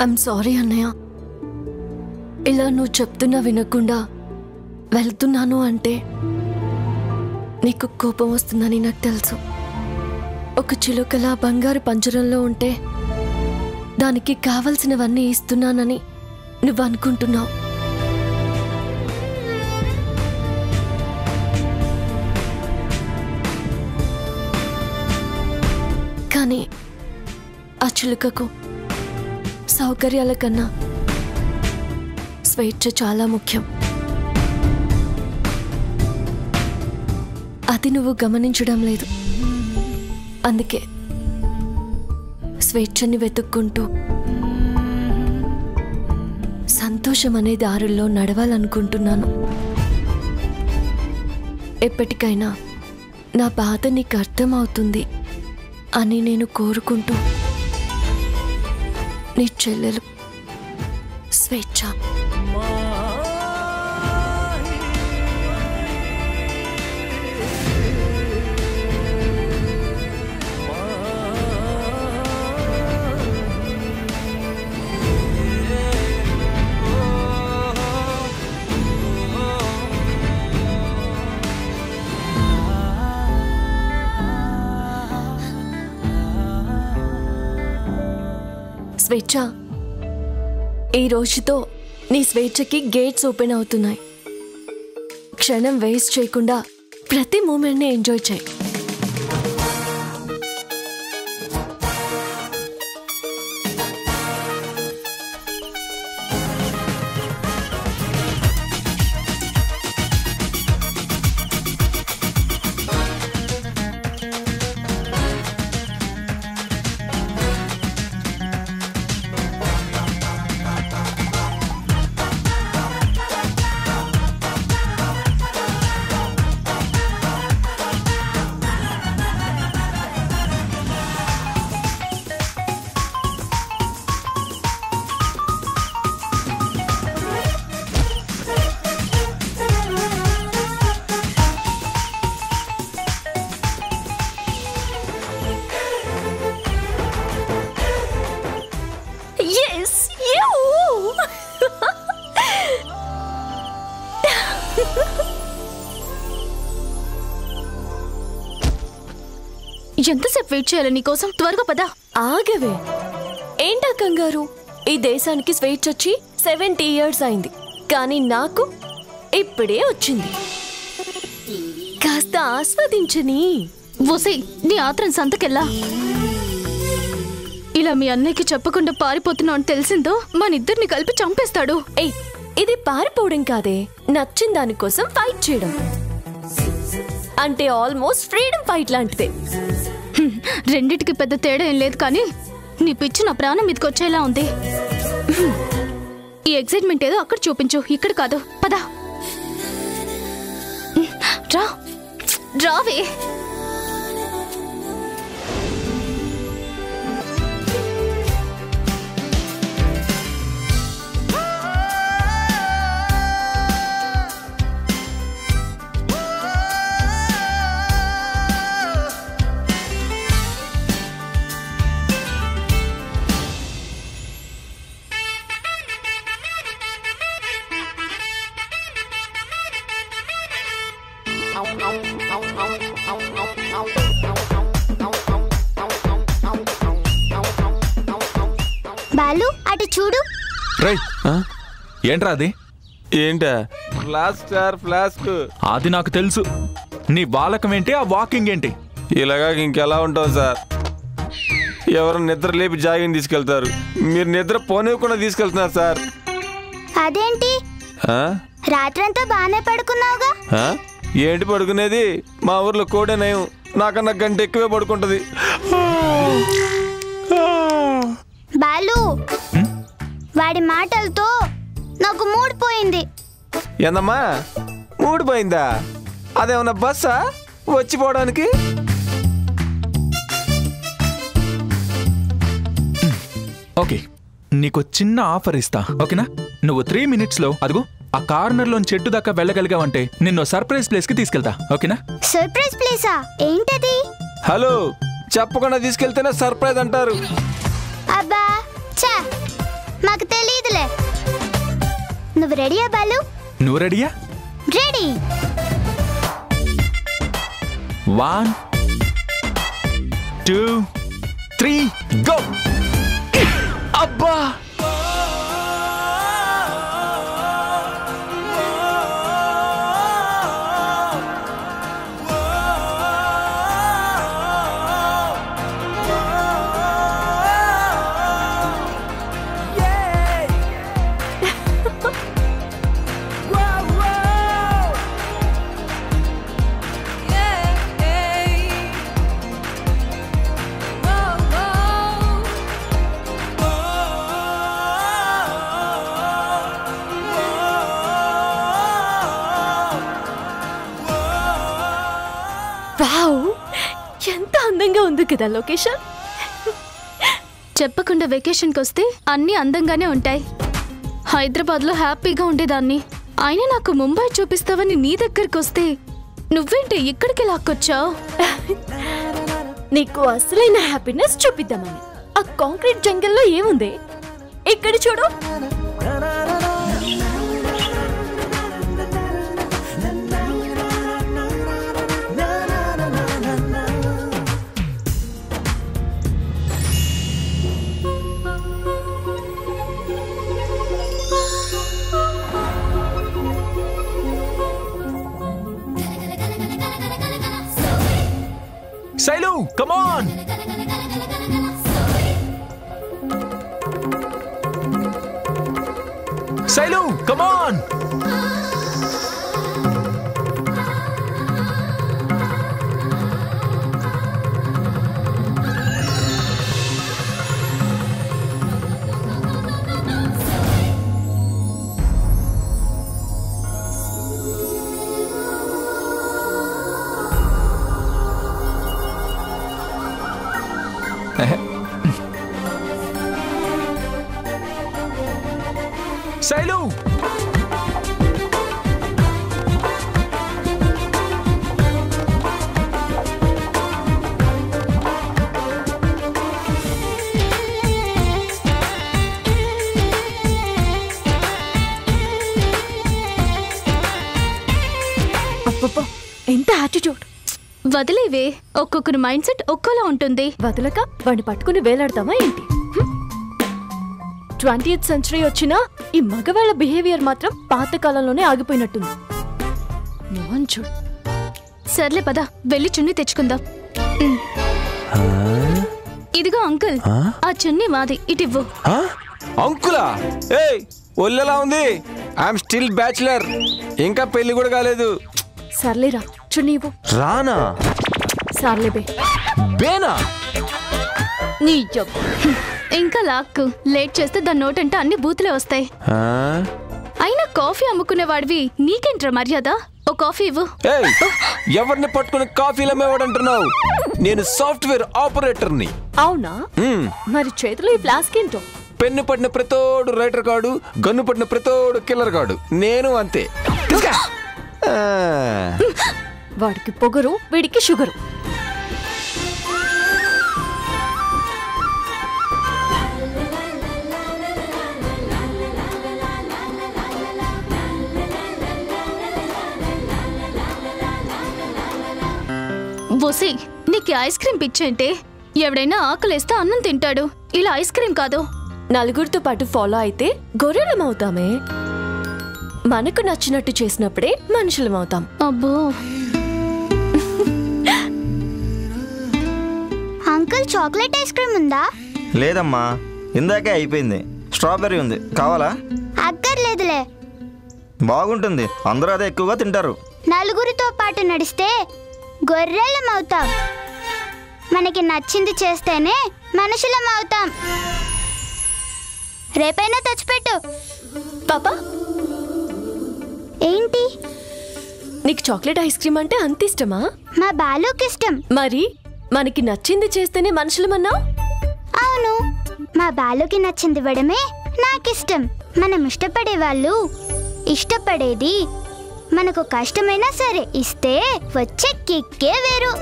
I'm sorry అన్నయ్య. ఇలా నువ్వు చెప్తున్నా వినకుండా వెళ్తున్నాను అంటే నీకు కోపం వస్తుందని నాకు తెలుసు. ఒక చిలుకలా బంగారు పంజరంలో ఉంటే దానికి కావలసినవన్నీ ఇస్తున్నానని నువ్వు అనుకుంటున్నావు. కానీ ఆ చిలుకకు సౌకర్యాల కన్నా స్వేచ్ఛ చాలా ముఖ్యం. అది నువ్వు గమనించడం లేదు. అందుకే స్వేచ్ఛని వెతుక్కుంటూ సంతోషం అనే దారుల్లో నడవాలనుకుంటున్నాను. ఎప్పటికైనా నా బాధ నీకు అర్థమవుతుంది అని నేను కోరుకుంటూ నీ చెల్లెలు స్వేచ్ఛ. స్వేచ్ఛ, ఈ రోజుతో నీ స్వేచ్ఛకి గేట్స్ ఓపెన్ అవుతున్నాయి. క్షణం వేస్ట్ చేయకుండా ప్రతి మూమెంట్ని ఎంజాయ్ చేయి. ఎంతసేపు వెయిట్ చేయాలి నీకోసం? త్వరగా పదా. ఆగవే, ఏంటా కంగారు? ఈ దేశానికి స్వేచ్ఛ వచ్చి 70 years అయింది, కానీ నాకు ఇప్పుడే వచ్చింది. కాస్త ఆస్వాదించని. ఓసే, నీ ఆత్రం సంతకెళ్ళా. ఇలా మీ అన్నయ్యకి చెప్పకుండా పారిపోతున్నావు అని తెలిసిందో మన ఇద్దరిని కలిపి చంపేస్తాడు. ఏయ్, ఇది పారిపోవడం కాదే, నచ్చిన దానికోసం ఫైట్ చేయడం. అంటే ఆల్మోస్ట్ ఫ్రీడమ్ ఫైట్ లాంటిదే. రెండిటికి పెద్ద తేడా ఏం లేదు, కానీ నీ పిచ్చి నా ప్రాణం మీదకి వచ్చేలా ఉంది. ఈ ఎక్సైట్మెంట్ ఏదో అక్కడ చూపించు, ఇక్కడ కాదు. పదా, రావే. బాలు, అటు చూడు. ఏంట్రా అది? ఏంటా? Flask sir, flask. అది నాకు తెలుసు. నీ వాలకం ఏంటి, ఆ వాకింగ్ ఏంటి? ఇలాగా ఇంకెలా ఉంటావు సార్? ఎవరు నిద్ర లేపి జాగింగ్ తీసుకెళ్తారు, మీరు నిద్ర పోనివ్వకుండా తీసుకెళ్తున్నారు సార్. అదేంటి, రాత్రంతా బాగానే పడుకున్నావుగా? ఏంటి పడుకునేది? మా ఊర్లో కోడే నయం, నాకన్నా గంట ఎక్కువే పడుకుంటది. బాలు, వాడి మాటలతో నాకు మూడ్ పోయింది. ఏందమ్మా మూడ్ పోయిందా? అదేమన్నా బస్సా వచ్చిపోవడానికి? ఓకే, నీకు చిన్న ఆఫర్ ఇస్తా, ఓకేనా? నువ్వు 3 minutes లో అదిగో ఆ కార్నర్ లోని చెట్టు దాకా వెళ్ళగలిగావంటే నిన్ను సర్ప్రైజ్ ప్లేస్ కి తీసుకెళ్తా, ఓకేనా? సర్ప్రైజ్ ప్లేసా? ఏంటది? హలో, చెప్పకుండా తీసుకెళ్తేనే సర్ప్రైజ్ అంటారు. అబ్బా, మాకు తెలియదులే. నువ్వు రెడీయా బాలు? నువ్వు రెడీయా? రెడీ. 1 2 3 గో. అబ్బా వావ్, ఎంత అందంగా ఉంది కదా లొకేషన్. చెప్పకుండా వెకేషన్కి వస్తే అన్నీ అందంగానే ఉంటాయి. హైదరాబాద్లో హ్యాపీగా ఉండేదాన్ని. అయినా నాకు ముంబై చూపిస్తావని నీ దగ్గరికి వస్తే నువ్వేంటి ఇక్కడికి లాక్కొచ్చావు? నీకు అసలైన హ్యాపీనెస్ చూపిద్దామని. ఆ కాంక్రీట్ జంగల్లో ఏముంది? ఇక్కడ చూడు. Sailu, come on! Sailu, come on! Sailu! అబ్బబ్బా, ఎంత యాటిట్యూడ్. వదిలేవే, ఒక్కొక్కరి మైండ్ సెట్ ఒక్కోలా ఉంటుంది. వదలక వాడిని పట్టుకుని వేలాడతావా ఏంటి? 20th సెంచరీ వచ్చినా ఈ మగవాళ్ళ బిహేవియర్ మాత్రం పాతకాలంలోనే ఆగిపోయినట్టుంది. మోహన్ చూడు. సర్లే పద, వెళ్ళి చున్నీ తెచ్చుకుందాం. ఇదిగో అంకుల్, ఆ చున్నీ మాది, ఇటివ్వు. అంకులా? ఏయ్, ఒళ్ళెలా ఉంది? ఐఎమ్ స్టిల్ బ్యాచులర్, ఇంకా పెళ్లి కూడా కాలేదు. సర్లేరా, చున్నీ ఇవ్వు. రానా? సర్లే బే. బేనా? నీ జబ్. ఇంకా లాక్కు. లేట్ చేస్తే దాని నోటంటే అన్ని బూతులే వస్తాయి. అయినా కాఫీ అమ్ముకునే వాడివి నీకేంట్రా మర్యాద? ఓ కాఫీ ఇవ్వు. ఏయ్, ఎవరిని పట్టుకుని కాఫీలు అమ్మేవాడంటున్నావు? నేను సాఫ్ట్వేర్ ఆపరేటర్ని. అవునా? మరి చేతిలో ఈ ఫ్లాస్క్ ఏంటో? పెన్ను పడిన ప్రతోడు రైటర్ కాడు, గన్ను పడిన ప్రతోడు కిల్లర్ కాడు. నేను అంతే. వాడికి పొగరు, వీడికి షుగరు. బోసి, నీకు ఐస్ క్రీమ్ పిచ్చేంటే? ఎవడైనా ఆకలేస్తే అన్నం తింటాడు, ఇలా ఐస్ క్రీమ్ కాదు. నలుగురితో పాటు ఫాలో అయితే గొర్రెలం అవుతామే. మనకు నచ్చినట్టు చేసినప్పుడే మనుషులం అవుతాం. అబ్బో. అంకుల్, చాక్లెట్ ఐస్ క్రీమ్ ఉందా? లేదమ్మా, ఇందాకే అయిపోయింది. స్ట్రాబెర్రీ ఉంది, కావాలా? అక్కర్లేదులే. బాగుంటుంది, అందరూ అదే ఎక్కువగా తింటారు. నలుగురితో పాటు నడిస్తే గొర్రెలం అవుతాం. మనకి నచ్చింది చేస్తేనే మనుషులం అవుతాం. రేపైనా తెచ్చిపెట్టు. పాపా, ఏంటి? నీకు చాక్లెట్ ఐస్ క్రీమ్ అంటే అంత ఇష్టమా? మా బాలుకి ఇష్టం. మరి మనకి నచ్చింది చేస్తేనే మనుషులమన్నావు? అవును, మా బాలుకి నచ్చింది ఇవ్వడమే నాకిష్టం. మనం ఇష్టపడే వాళ్ళు ఇష్టపడేది మనకు కష్టమైనా సరే ఇస్తే వచ్చే కిక్కే వేరు.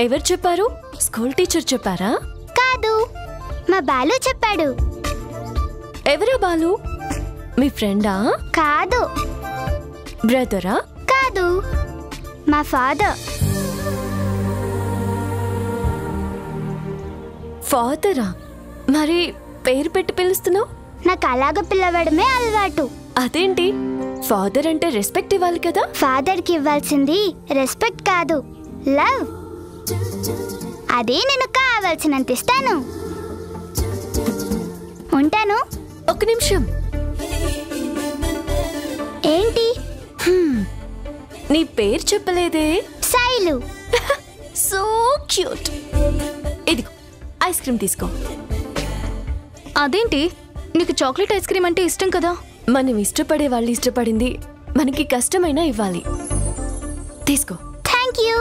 ఎవరు చెప్పారు? స్కూల్ టీచర్ చెప్పారా? కాదు, మా బాలు చెప్పాడు. ఎవరా బాలు? మీ ఫ్రెండా? కాదు. బ్రదరా? కాదు, మా ఫాదర్. ఫాదరా? మరి పేరు పెట్టి పిలుస్తున్నావు? నాకు అలాగ పిలవడమే అలవాటు. అదేంటి? ఫాదర్ అంటే రెస్పెక్ట్ ఇవ్వాలి కదా? ఫాదర్కి ఇవ్వాల్సింది రెస్పెక్ట్ కాదు, లవ్. అదే నేను కావాల్సినంత ఇస్తాను. ఉంటాను. ఒక నిమిషం. ఏంటి? నీ పేరు చెప్పలేదే? శైలు. So cute. ఇదిగో ఐస్ క్రీమ్ తీసుకో. అదేంటి, నీకు చాక్లెట్ ఐస్ క్రీమ్ అంటే ఇష్టం కదా? మనం ఇష్టపడే వాళ్ళు ఇష్టపడింది మనకి కష్టమైనా ఇవ్వాలి. తీసుకో. Thank you.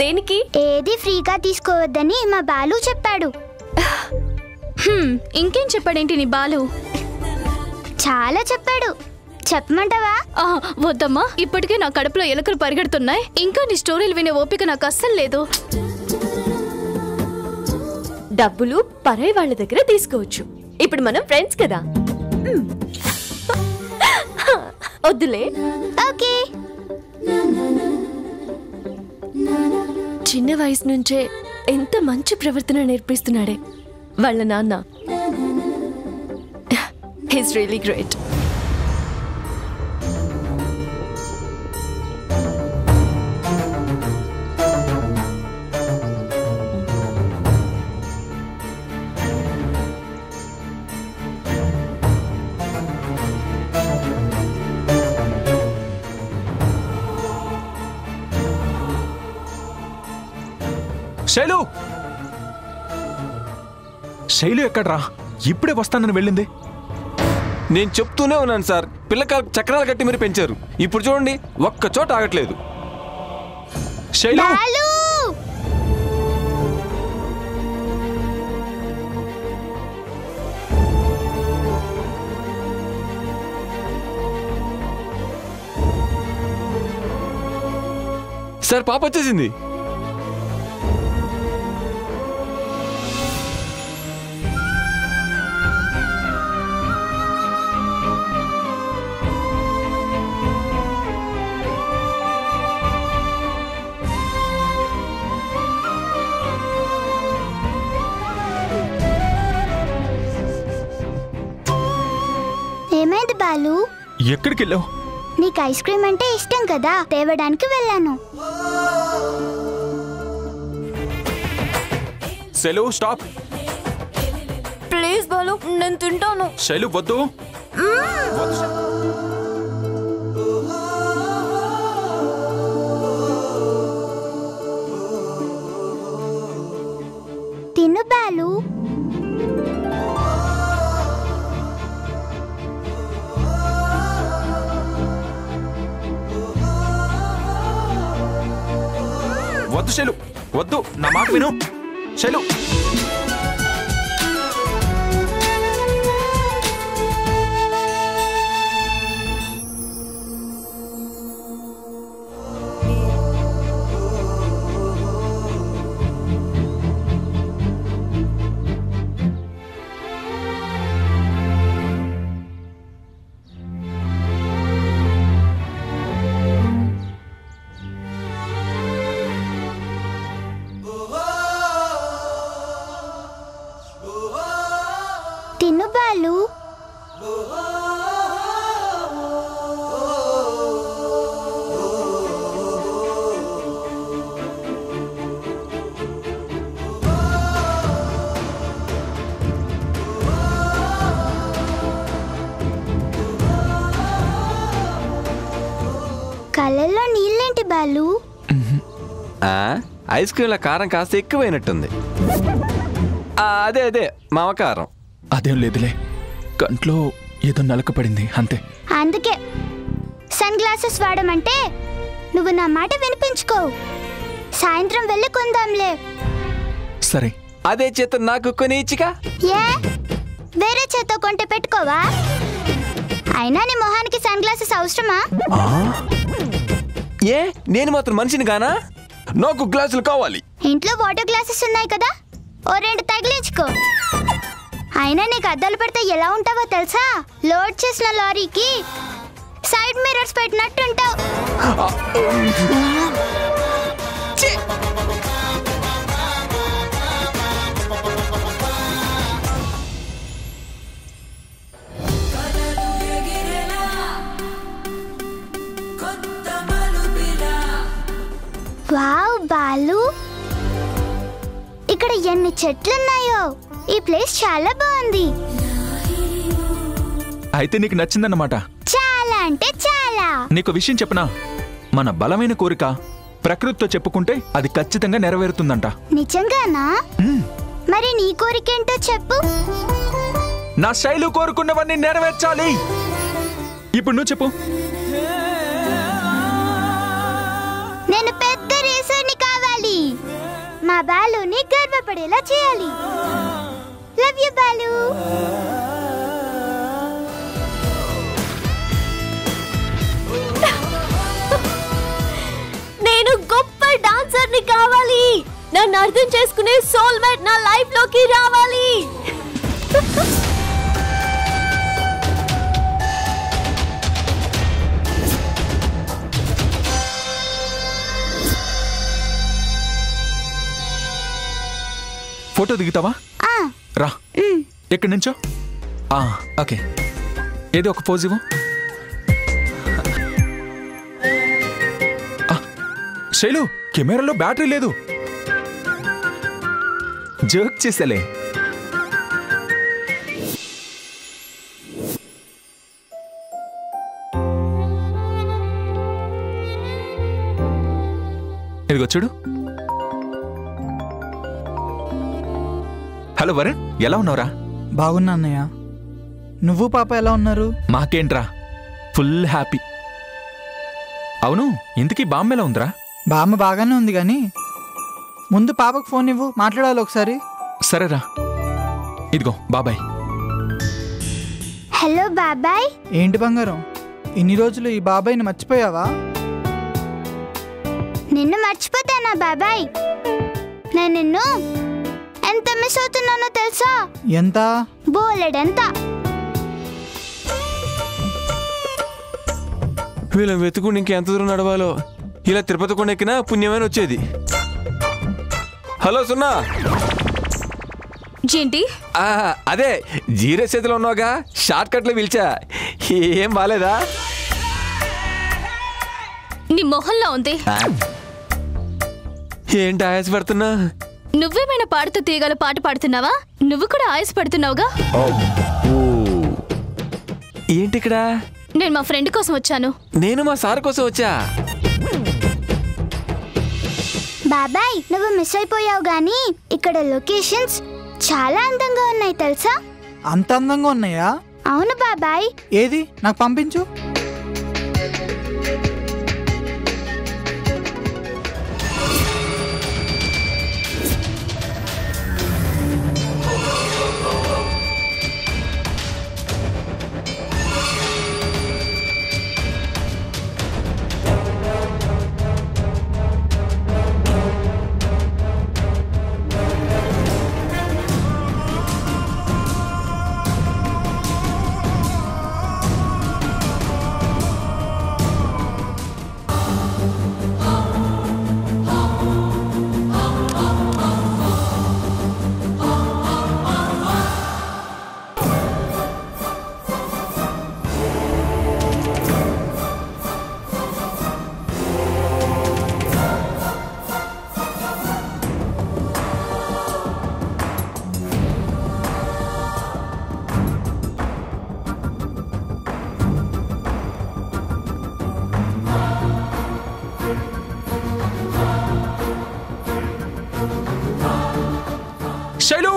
దేనికి? ఏది ఫ్రీగా తీసుకోవద్దని మా బాలు చెప్పాడు. ఇంకేం చెప్పాడేంటి నీ బాలు? చాలా చెప్పాడు. చెప్పమంటావా? వద్దమ్మా, ఇప్పటికే నా కడుపులో ఎలుకలు పరిగెడుతున్నాయి. ఇంకా నీ స్టోరీలు వినే ఓపిక నాకు అస్సలు లేదు. డబ్బులు పరాయి వాళ్ళ దగ్గర తీసుకోవచ్చు. ఇప్పుడు మనం ఫ్రెండ్స్ కదా. వద్దులే. ఓకే. చిన్న వయసు నుంచే ఎంత మంచి ప్రవర్తన నేర్పిస్తున్నాడే వాళ్ళ నాన్న. He's really great. Shailu, Shailu ఎక్కడ్రా? ఇప్పుడే వస్తానని వెళ్ళింది. నేను చెప్తూనే ఉన్నాను సార్, పిల్లకాయలకు చక్రాలు కట్టి మీరు పెంచారు. ఇప్పుడు చూడండి, ఒక్క చోట ఆగట్లేదు. శైలు, బాలు! సార్ పాప వచ్చేసింది. ఏమైంది బాలు? ఎక్కడికి వెళ్ళావు? నీకు ఐస్ క్రీమ్ అంటే ఇష్టం కదా, తేవడానికి వెళ్ళాను. శైలు స్టాప్. ప్లీజ్ బాలు, నేను తింటాను. శైలు వద్దు. తిను బాలు. వద్దు శైలు, వద్దు, నా మాట విను శైలు. తిను బాలు. కళ్ళల్లో నీళ్ళేంటి బాలు? ఐస్ క్రీమ్ల కారం కాస్త ఎక్కువైనట్టుంది. అదే అదే మామకారం. అదేం లేదులే, కంట్లో ఏదో నలక పడింది అంతే. అందుకే సన్ గ్లాసెస్ వాడమంటే నువ్వు నా మాట వినిపించుకో. సాయంత్రం వెళ్ళి కొందాంలే. సరే. అదే చేత నాకు కొని ఇచ్చిగా. ఏ వేరే చేత్తో కొంటే పెట్టుకోవా? అయినా నీ మొహానికి సన్ గ్లాసెస్ అవసరమా? ఏ నేను మాత్రం మనిషిని గానా? నాకు గ్లాసులు కావాలి. ఇంట్లో వాటర్ గ్లాసెస్ ఉన్నాయి కదా, ఓ రెండు తగిలించుకో. అయినా నీకు అద్దాలు పెడితే ఎలా ఉంటావో తెలుసా? లోడ్ చేసిన లారీకి సైడ్ మిర్రర్స్ పెట్టినట్టు ఉంటావు. వావ్ బాలు, ఇక్కడ ఎన్ని చెట్లున్నాయో. ఈ ప్లేస్ చాలా బాగుంది. అయితే నీకు నచ్చిందన్నమాట. చాలా అంటే చాలా. నీకు విషయం చెప్పనా? మన బలమైన కోరిక ప్రకృతితో చెప్పుకుంటే అది ఖచ్చితంగా నెరవేరుతుందంట. నిజంగానా? మరి నీ కోరికేంటో చెప్పు. నా శైలు కోరుకున్నవన్నీ నెరవేర్చాలి. ఇప్పుడు నువ్వు చెప్పు. నేను పెద్ద రేసర్ని కావాలి. మా బాలుని గర్వపడేలా చేయాలి. Love you Balu. నేను గొప్ప డాన్సర్ని కావాలి. నన్ను అర్థం చేసుకునే సోల్మేట్ నా లైఫ్ లోకి రావాలి. ఫోటో దిగుతావా? రా. ఎక్కడి నుంచో? ఓకే, ఏదో ఒక పోజ్ ఇవ్వు. శైలు, కెమెరాలో బ్యాటరీ లేదు. జోక్ చేసలే. ఇదిగో చూడు. హలో వరుణ్, ఎలా ఉన్నావురా? బాగున్నా అన్నయ్య. నువ్వు పాప ఎలా ఉన్నారు? మాకేంట్రా, ఫుల్ హ్యాపీ. అవును, ఇంతకీ బామ్మ ఎలా ఉందిరా? బామ్మ బాగానే ఉంది కానీ ముందు పాపకు ఫోన్ ఇవ్వు, మాట్లాడాలి ఒకసారి. సరేరా, ఇదిగో బాబాయ్. హలో బాబాయ్. ఏంటి బంగారం, ఇన్ని రోజులు ఈ బాబాయ్ని మర్చిపోయావా? నిన్ను మర్చిపోతానా బాబాయ్? నేను నిన్ను ఎంత మిస్ అవుతున్నానో తెలుసా? ఎంత? బోలెడంత. వీళ్ళని వెతుకుని ఇంకెంత దూరం నడవాలో. ఇలా తిరుపతి కొండ ఎక్కినా పుణ్యమైన వచ్చేది. హలో సున్నా. ఏంటి? అదే జీరో చేతిలో ఉన్నావుగా, షార్ట్ కట్లో పిలిచా. ఏం బాలేదా? నీ మొహంలో ఉంది. ఏంటి ఆయాసపడుతున్నా? నువ్వేమైనా పాడుతూ తీగల పాట పాడుతున్నావా? నువ్వు కూడా ఆయాస పడుతున్నావుగా. ఏంటి ఇక్కడ? నేను మా ఫ్రెండ్ కోసం వచ్చాను. నేను మా సార్ కోసం వచ్చా. బాబాయ్, నువ్వు మిస్ అయిపోయావు గానీ ఇక్కడ లొకేషన్స్ చాలా అందంగా ఉన్నాయి తెలుసా? అంత అందంగా ఉన్నాయా? అవును బాబాయ్. ఏది నాకు పంపించు. శైలు,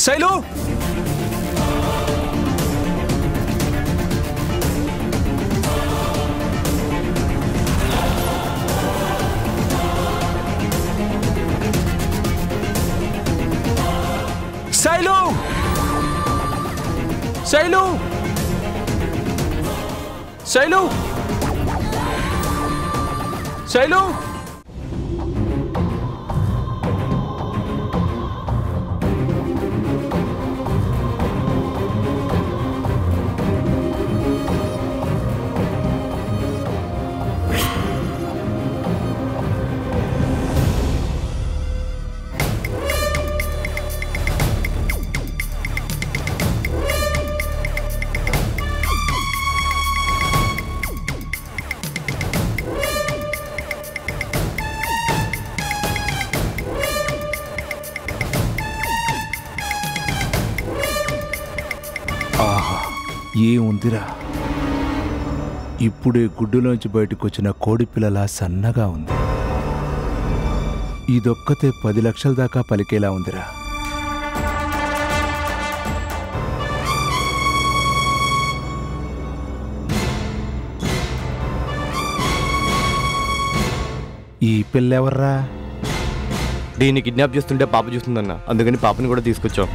శైలు. శైలు శైలు శైలు ఏముందిరా, ఇప్పుడే గుడ్డులోంచి బయటకు వచ్చిన కోడి పిల్లలా సన్నగా ఉంది. ఇదొక్కతే 10 లక్షల దాకా పలికేలా ఉందిరా. ఈ పిల్లెవర్రా? దీన్ని కిడ్నాప్ చేస్తుంటే పాప చూస్తుందన్న, అందుకని పాపని కూడా తీసుకొచ్చాం.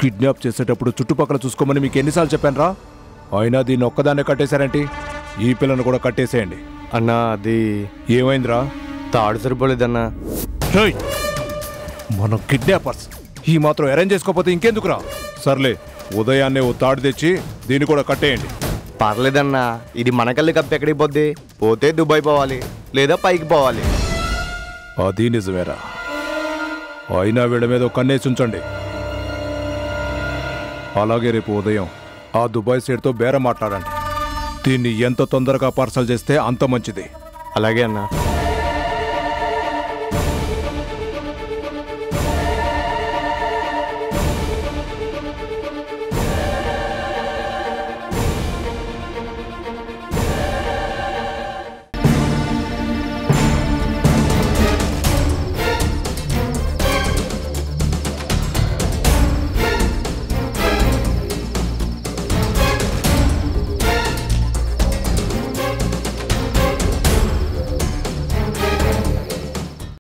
కిడ్నాప్ చేసేటప్పుడు చుట్టుపక్కల చూసుకోమని మీకు ఎన్నిసార్లు చెప్పాను రా? అయినా దీన్ని ఒక్కదాన్నే కట్టేశారేంటి? ఈ పిల్లను కూడా కట్టేసేయండి. అన్నా అది ఏమైందిరా? తాడు సరిపోలేదన్నా. మనం కిడ్నాపర్స్, ఈ మాత్రం అరేంజ్ చేసుకోకపోతే ఇంకెందుకురా? సర్లే, ఉదయాన్నే ఓ తాడు తెచ్చి దీన్ని కూడా కట్టేయండి. పర్లేదన్నా, ఇది మనకల్లి కప్పి ఎక్కడికి పోద్ది? పోతే దుబాయ్ పోవాలి, లేదా పైకి పోవాలి. అది నిజమేరా. అయినా వీళ్ళ మీద ఒక కన్నేసి ఉంచండి. అలాగే రేపు ఉదయం ఆ దుబాయ్ సైడ్తో బేరం మాట్లాడండి. దీన్ని ఎంత తొందరగా పార్సల్ చేస్తే అంత మంచిది. అలాగే అన్నా.